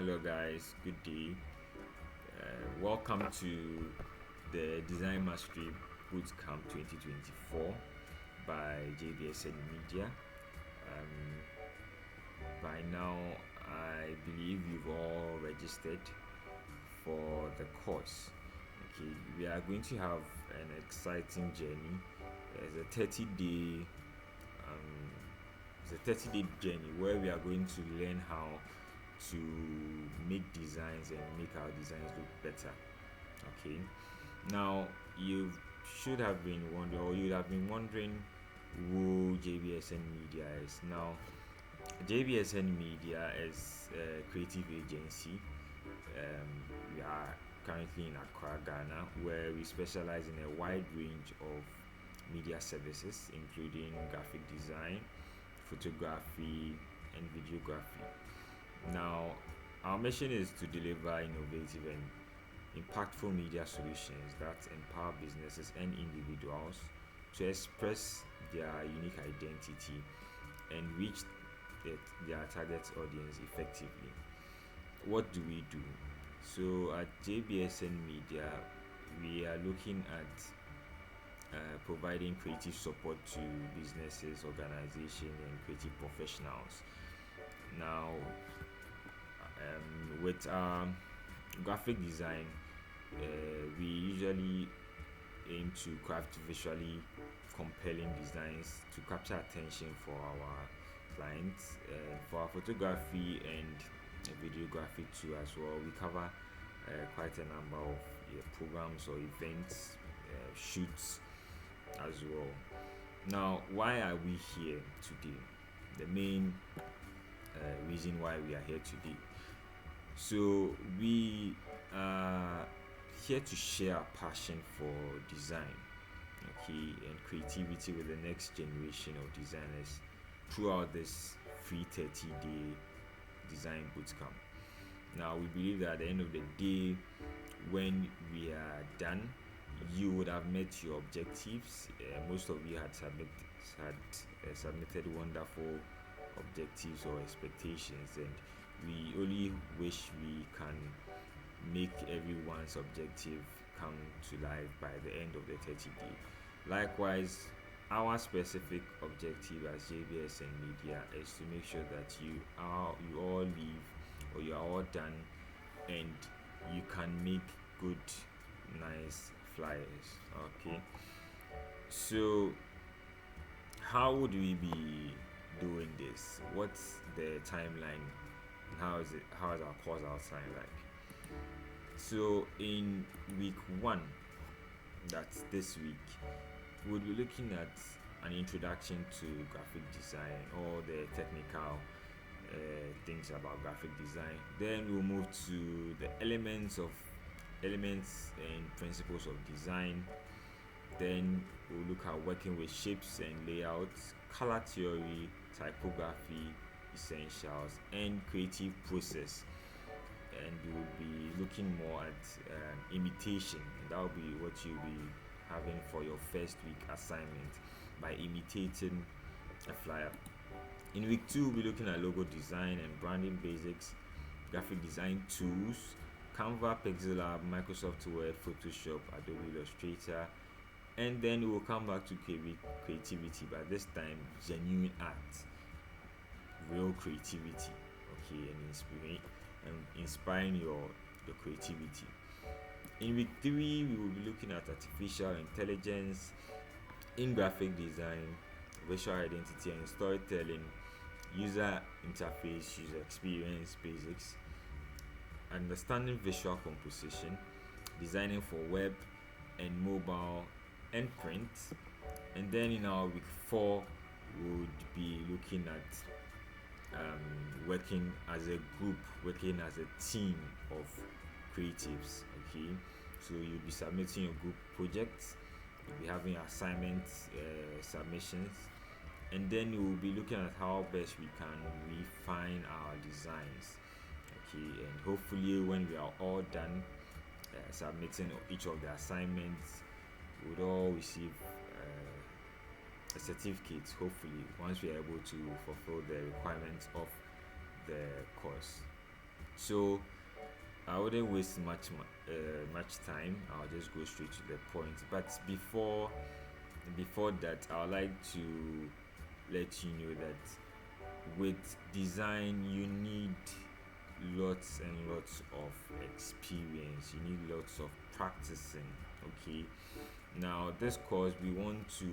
Hello, guys. Good day. Welcome to the Design Mastery Bootcamp 2024 by JBSN Media. By now, I believe you've all registered for the course. Okay, we are going to have an exciting journey. It's a 30-day journey where we are going to learn how to make designs and make our designs look better. Okay, now you should have been wondering, or you'd have been wondering, who JBSN Media is. Now, JBSN Media is a creative agency. We are currently in Accra, Ghana, where we specialize in a wide range of media services, including graphic design, photography, and videography. Now, our mission is to deliver innovative and impactful media solutions that empower businesses and individuals to express their unique identity and reach their target audience effectively. What do we do? So, at JBSN Media, we are looking at providing creative support to businesses, organizations, and creative professionals. Now, with graphic design, we usually aim to craft visually compelling designs to capture attention for our clients. For our photography and videography too, as well, we cover quite a number of programs or events, shoots as well. Now, why are we here today? The main reason why we are here today. So, we are here to share our passion for design, okay, and creativity with the next generation of designers throughout this free 30-day design bootcamp. Now, we believe that at the end of the day, when we are done, you would have met your objectives. Most of you had submitted wonderful objectives or expectations, and we only wish we can make everyone's objective come to life by the end of the 30 day. Likewise, our specific objective as JBSN Media is to make sure that you all leave, or you are all done, and you can make good, nice flyers. Okay, so how would we be doing this? What's the timeline? How is our course outline like? So in week 1, that's this week, we'll be looking at an introduction to graphic design, all the technical things about graphic design. Then we'll move to the elements and principles of design. Then we'll look at working with shapes and layouts, color theory, typography, essentials, and creative process. And we will be looking more at imitation, and that will be what you'll be having for your first week assignment, by imitating a flyer. In week 2, we'll be looking at logo design and branding basics, graphic design tools, Canva, Pixel Lab, Microsoft Word, Photoshop, Adobe Illustrator, and then we'll come back to creativity, but this time genuine art, real creativity, okay, and inspiring your creativity. In week 3, we will be looking at artificial intelligence in graphic design, visual identity and storytelling, user interface, user experience basics, understanding visual composition, designing for web and mobile and print. And then in our week 4, we would be looking at working as a group, working as a team of creatives. Okay, so you'll be submitting your group projects, you'll be having assignments, submissions, and then you will be looking at how best we can refine our designs. Okay, and hopefully, when we are all done submitting each of the assignments, we would all receive a certificate, hopefully, once we are able to fulfill the requirements of the course. So I wouldn't waste much time. I'll just go straight to the point. But before that, I'd like to let you know that with design you need lots and lots of experience. You need lots of practicing. Okay. Now this course we want to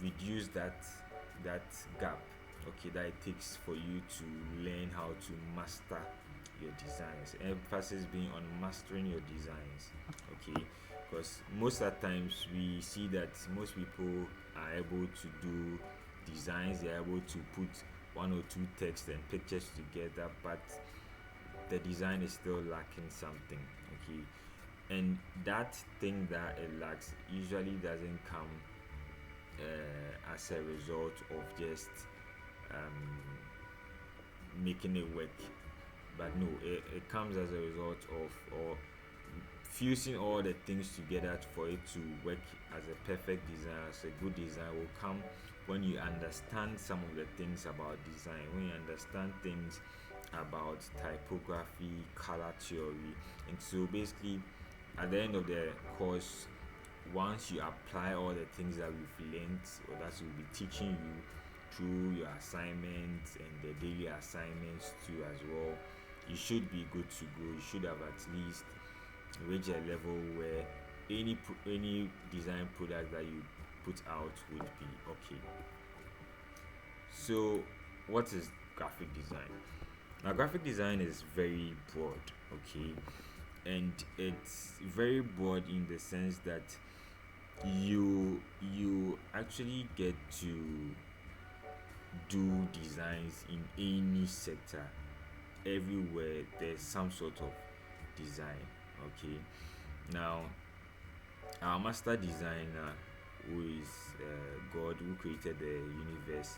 reduce that gap, okay, that it takes for you to learn how to master your designs. Emphasis being on mastering your designs, okay, because most of the times we see that most people are able to do designs, they're able to put one or two text and pictures together, but the design is still lacking something, okay, and that thing that it lacks usually doesn't come as a result of just um, making it work, but no, it comes as a result of or fusing all the things together for it to work as a perfect design. As a good design will come when you understand some of the things about design, when you understand things about typography, color theory, and so basically at the end of the course, once you apply all the things that we've learned or that we'll be teaching you through your assignments and the daily assignments too as well, you should be good to go. You should have at least reached a level where any design product that you put out would be okay. So what is graphic design? Now graphic design is very broad, okay, and it's very broad in the sense that you actually get to do designs in any sector. Everywhere there's some sort of design, okay. Now our master designer, who is God, who created the universe,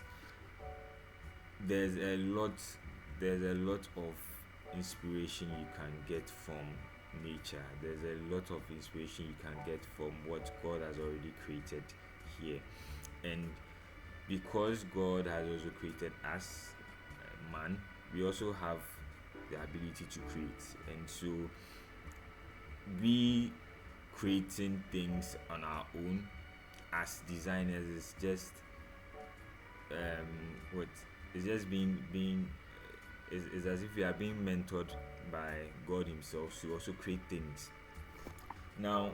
there's a lot there's a lot of inspiration you can get from nature. There's a lot of inspiration you can get from what God has already created here. And because God has also created us, man, we also have the ability to create. And so we creating things on our own as designers is just what it's just being is as if we are being mentored by God Himself to also create things. Now,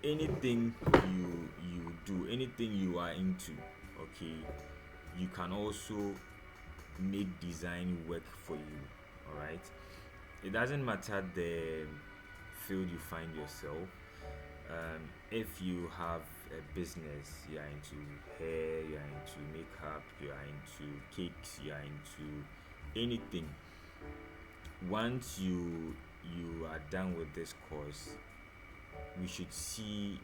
anything you do, anything you are into, okay, you can also make design work for you. All right. It doesn't matter the field you find yourself. If you have a business, you are into hair, you are into makeup, you are into cakes, you are into anything. Once you are done with this course, we should see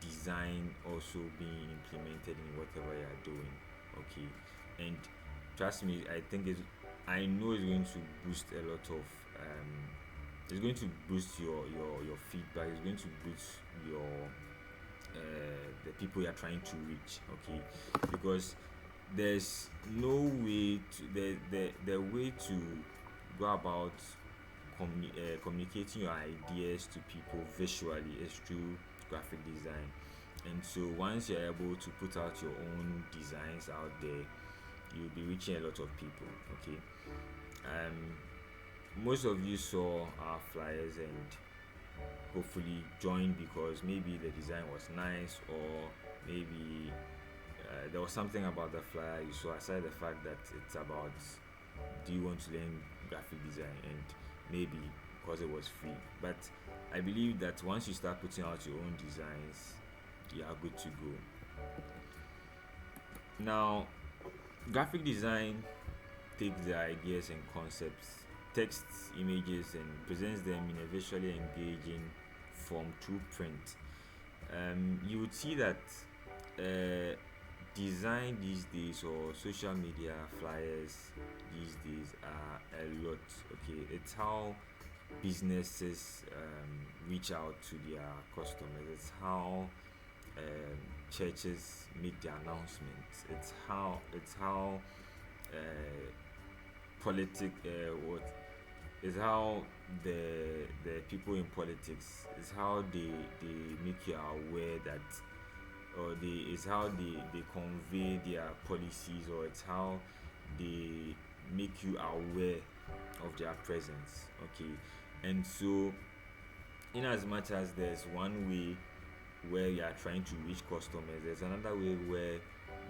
design also being implemented in whatever you are doing, okay. And trust me, I know it's going to boost a lot of it's going to boost your feedback. It's going to boost your the people you're trying to reach, okay, because there's no way to the way to go about communicating your ideas to people visually is through graphic design. And so once you're able to put out your own designs out there, you'll be reaching a lot of people, okay. Most of you saw our flyers and hopefully joined because maybe the design was nice, or maybe there was something about the flyer you saw, aside the fact that it's about do you want to learn graphic design, and maybe because it was free. But I believe that once you start putting out your own designs, you are good to go. Now graphic design takes the ideas and concepts, texts, images, and presents them in a visually engaging form through print. You would see that design these days, or social media flyers these days, are a lot, okay. It's how businesses reach out to their customers. It's how churches make their announcements. It's how what is how the people in politics is how they make you aware that, or they is how they convey their policies, or it's how they make you aware of their presence. Okay, and so in as much as there's one way where you are trying to reach customers, there's another way where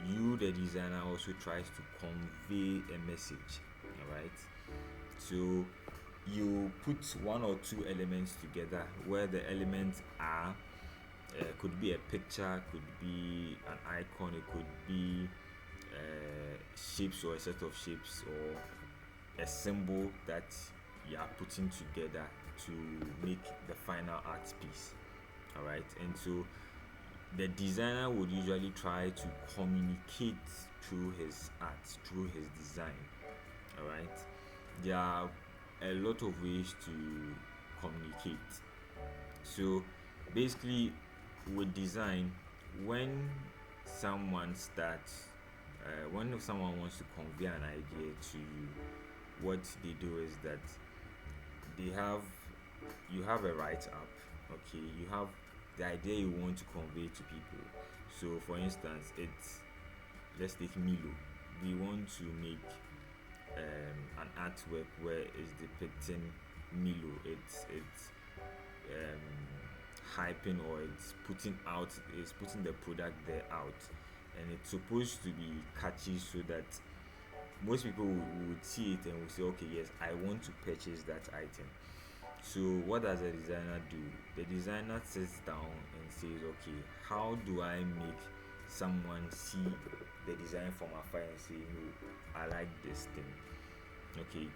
you, the designer, also tries to convey a message. All right, so you put one or two elements together, where the elements are could be a picture, could be an icon, it could be shapes or a set of shapes, or a symbol that you are putting together to make the final art piece. All right, and so the designer would usually try to communicate through his art, through his design. All right, there are a lot of ways to communicate. So basically, with design, when someone starts when someone wants to convey an idea to you, what they do is that they have you have a write up. Okay, you have the idea you want to convey to people. So for instance, it's let's take Milo. We want to make an artwork where it's depicting Milo. It's hyping, or it's putting the product there out, and it's supposed to be catchy so that most people would see it and will say, okay, yes, I want to purchase that item. So what does the designer do? The designer sits down and says, okay, how do I make someone see the design from afar and say, no, I like this thing? Okay,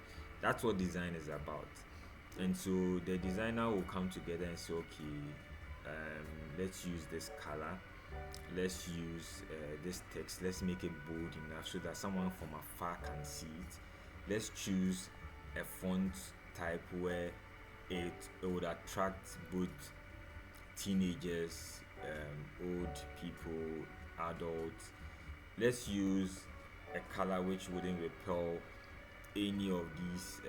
that's what design is about. And so the designer will come together and say, okay, let's use this color, let's use this text, let's make it bold enough so that someone from afar can see it. Let's choose a font type where it would attract both teenagers, old people, adults. Let's use a color which wouldn't repel any of these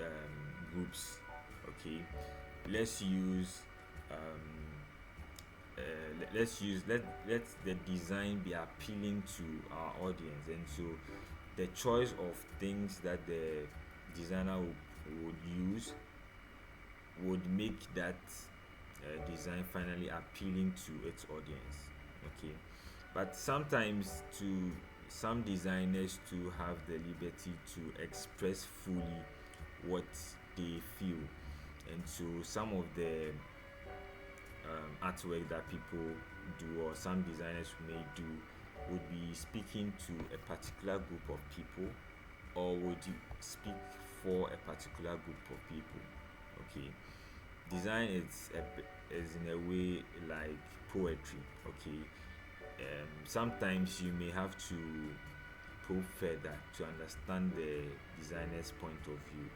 groups. Okay, let's use let the design be appealing to our audience. And so the choice of things that the designer would use would make that design finally appealing to its audience. Okay, but sometimes to some designers to have the liberty to express fully what they feel, and so some of the artwork that people do, or some designers may do, would be speaking to a particular group of people, or would you speak for a particular group of people. Okay, design is in a way like poetry. Okay, sometimes you may have to probe further to understand the designer's point of view,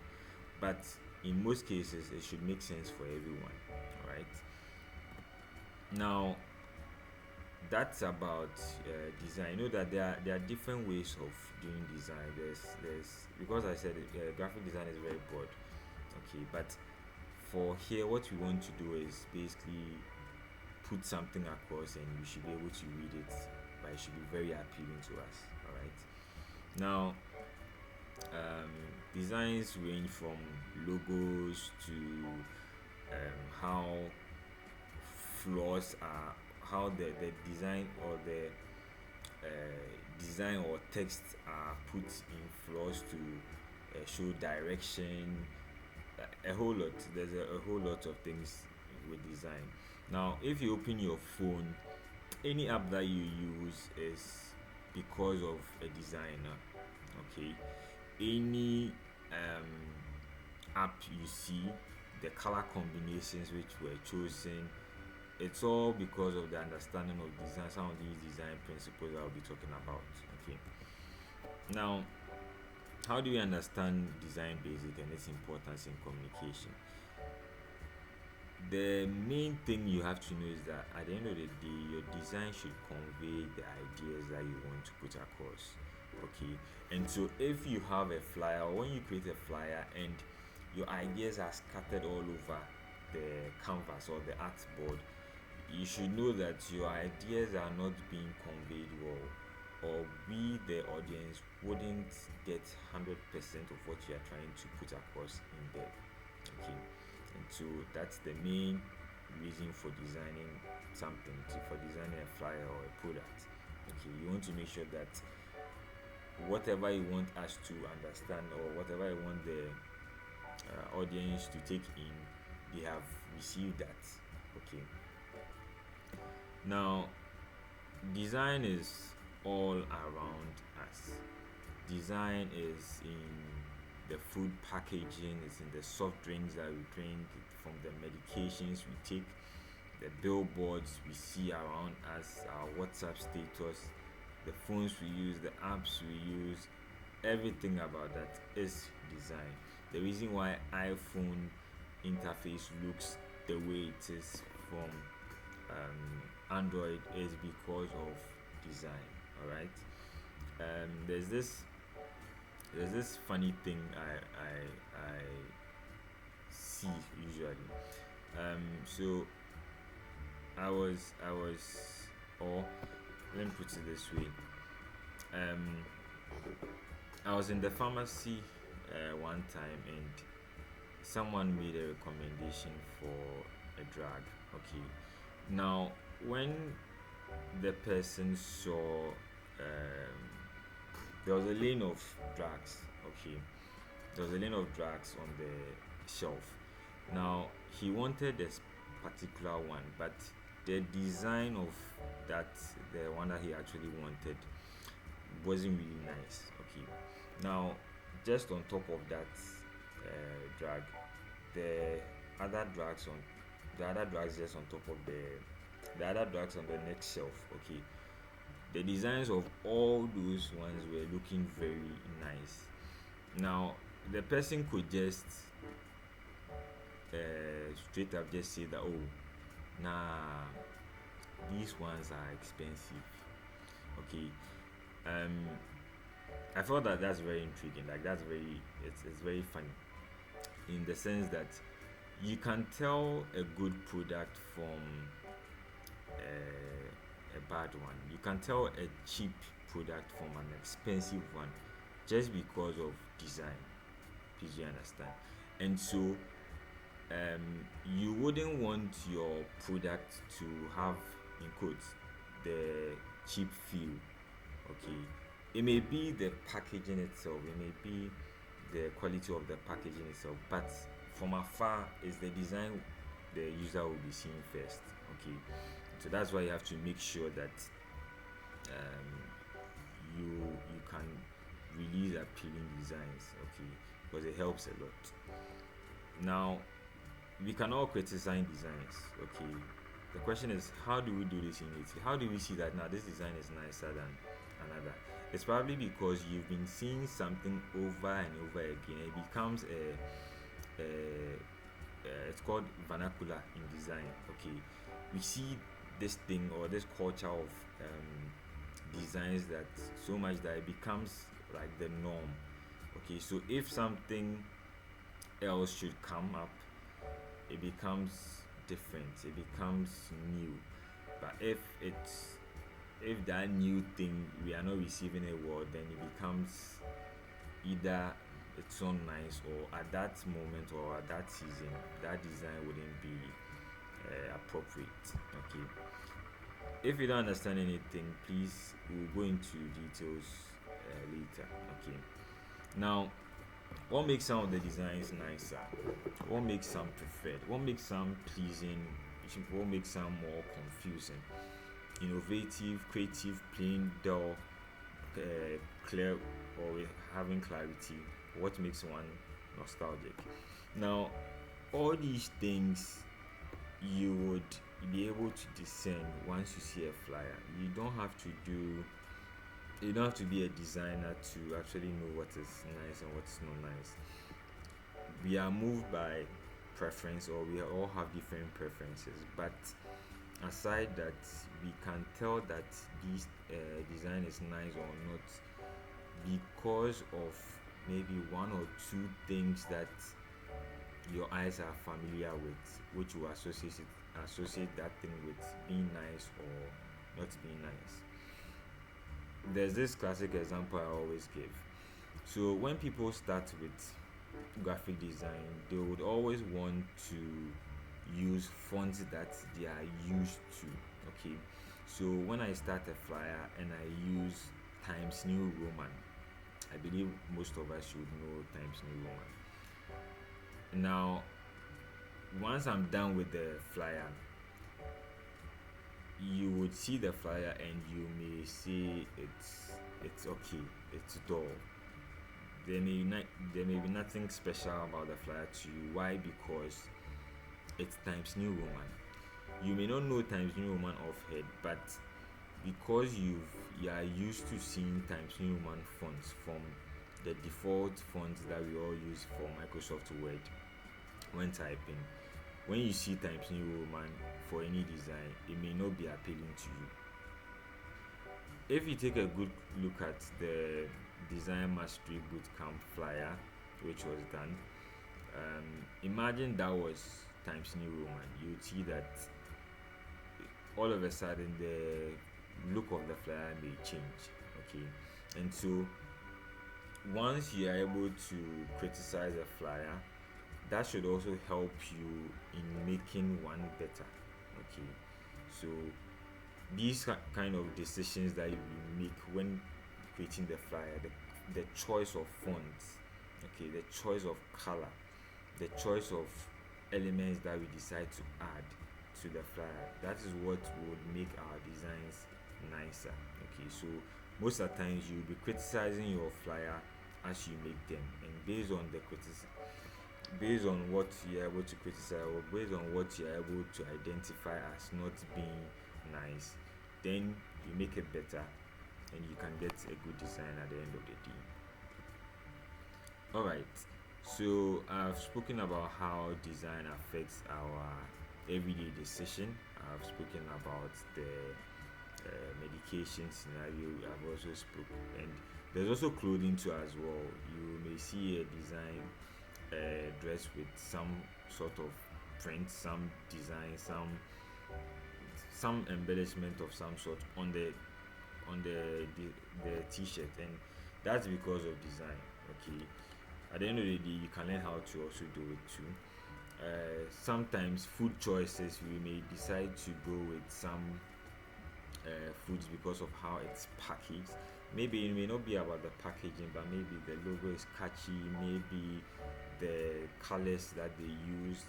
but in most cases it should make sense for everyone. All right, now that's about design. You know that there are different ways of doing design. There's because I said graphic design is very broad. Okay, but for here, what we want to do is basically put something across, and we should be able to read it, but it should be very appealing to us. All right, now designs range from logos to how flaws are, how the design or the design or text are put in flaws to show direction. A whole lot. There's a whole lot of things with design. Now, if you open your phone, any app that you use is because of a designer. Okay, any app you see, the color combinations which were chosen, it's all because of the understanding of design, some of these design principles I'll be talking about. Okay, now how do you understand design basic and its importance in communication? The main thing you have to know is that at the end of the day, your design should convey the ideas that you want to put across. Okay, and so if you have a flyer, or when you create a flyer and your ideas are scattered all over the canvas or the artboard, you should know that your ideas are not being conveyed well, or we the audience wouldn't get 100% of what you are trying to put across in there. Okay, and so that's the main reason for designing something, for designing a flyer or a product. Okay, you want to make sure that whatever you want us to understand, or whatever you want the audience to take in, they have received that. Okay, now design is all around us. Design is in the food packaging, it's in the soft drinks that we drink, from the medications we take, the billboards we see around us, our WhatsApp status, the phones we use, the apps we use. Everything about that is design. The reason why iPhone interface looks the way it is from Android is because of design. All right. There's this funny thing I see usually. So I was or let me put it this way. Um, I was in the pharmacy one time, and someone made a recommendation for a drug. Okay. Now, when the person saw there was a lane of drugs. Okay, there was a lane of drugs on the shelf. Now he wanted this particular one, but the design of that, the one that he actually wanted, wasn't really nice. Okay, now just on top of that drug, the other drugs on the other drugs just on top of the other drugs on the next shelf. Okay, the designs of all those ones were looking very nice. Now the person could just straight up just say that, oh, nah, these ones are expensive. Okay, um, I thought that that's very intriguing. Like that's very, it's very funny in the sense that you can tell a good product from a bad one. You can tell a cheap product from an expensive one just because of design. Please, you understand? And so, you wouldn't want your product to have, in quotes, the cheap feel. Okay, it may be the packaging itself, it may be the quality of the packaging itself, but from afar is the design the user will be seeing first. Okay, so that's why you have to make sure that um, you can release appealing designs. Okay, because it helps a lot. Now we can all criticize designs. Okay, the question is, how do we do this in it? How do we see that now this design is nicer than another? It's probably because you've been seeing something over and over again. It becomes it's called vernacular in design. Okay, we see this thing or this culture of designs that so much that it becomes like the norm. Okay, so if something else should come up, it becomes different, it becomes new. But if that new thing we are not receiving a word, then it becomes either it's so nice, or at that moment or at that season that design wouldn't be appropriate. Okay, if you don't understand anything, please, we'll go into details later. Okay, now what makes some of the designs nicer? What makes some preferred? What makes some pleasing? What makes some more confusing? Innovative, creative, plain, dull, clear, or with having clarity? What makes one nostalgic? Now, all these things you would be able to discern once you see a flyer. You don't have to be a designer to actually know what is nice and what's not nice. We are moved by preference, or we all have different preferences, but aside that, we can tell that this design is nice or not because of maybe one or two things that your eyes are familiar with, which will associate that thing with being nice or not being nice. There's this classic example I always give. So when people start with graphic design, they would always want to use fonts that they are used to. Okay, so when I start a flyer and I use Times New Roman, I believe most of us should know Times New Roman. Now, once I'm done with the flyer, you would see the flyer and you may say it's okay, it's dull. There may be nothing special about the flyer to you. Why? Because it's Times New Roman. You may not know Times New Roman off head, but because you are used to seeing Times New Roman fonts from the default fonts that we all use for Microsoft Word when typing, when you see Times New Roman for any design, it may not be appealing to you. If you take a good look at the Design Mastery Bootcamp flyer, which was done, imagine that was Times New Roman. You would see that all of a sudden the look of the flyer may change. Okay, and so once you are able to criticize a flyer, that should also help you in making one better. Okay, so these kind of decisions that you make when creating the flyer, the choice of fonts, okay, the choice of color, the choice of elements that we decide to add to the flyer, that is what would make our designs nicer. Okay, so most of the times you'll be criticizing your flyer as you make them, and based on what you're able to criticize, or based on what you're able to identify as not being nice, then you make it better and you can get a good design at the end of the day. Alright, so I've spoken about how design affects our everyday decision. I've spoken about the medication scenario. I've also spoken, and there's also clothing too as well. You may see a design dress with some sort of print, some design, some embellishment of some sort on the t-shirt, and that's because of design. Okay, at the end of the day, you can learn how to also do it too. Sometimes food choices, we may decide to go with some foods because of how it's packaged. Maybe it may not be about the packaging, but maybe the logo is catchy, maybe the colors that they use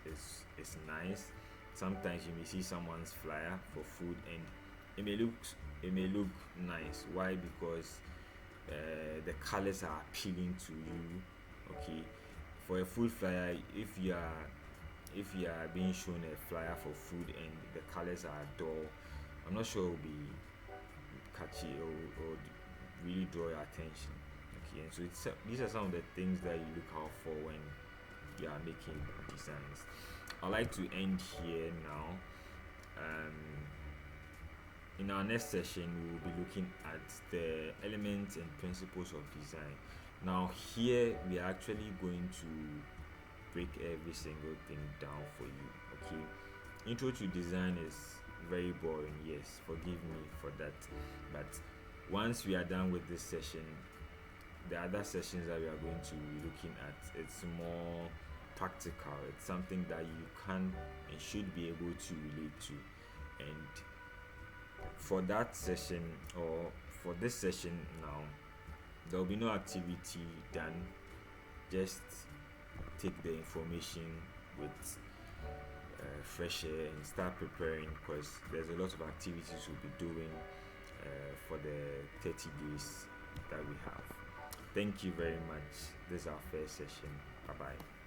is nice. Sometimes you may see someone's flyer for food and it may look nice. Why? Because the colors are appealing to you. Okay, for a food flyer, if you are being shown a flyer for food and the colors are dull, I'm not sure it will be catchy or really draw your attention. Okay, and so these are some of the things that you look out for when you are making designs. I'd like to end here now. In our next session, we will be looking at the elements and principles of design. Now, here we are actually going to break every single thing down for you. Okay, intro to design is very boring, yes, forgive me for that, but once we are done with this session, the other sessions that we are going to be looking at, it's more practical. It's something that you can and should be able to relate to. And for that session, or for this session now, there will be no activity done. Just take the information with fresh air and start preparing, because there's a lot of activities we'll be doing for the 30 days that we have. Thank you very much. This is our first session. Bye bye.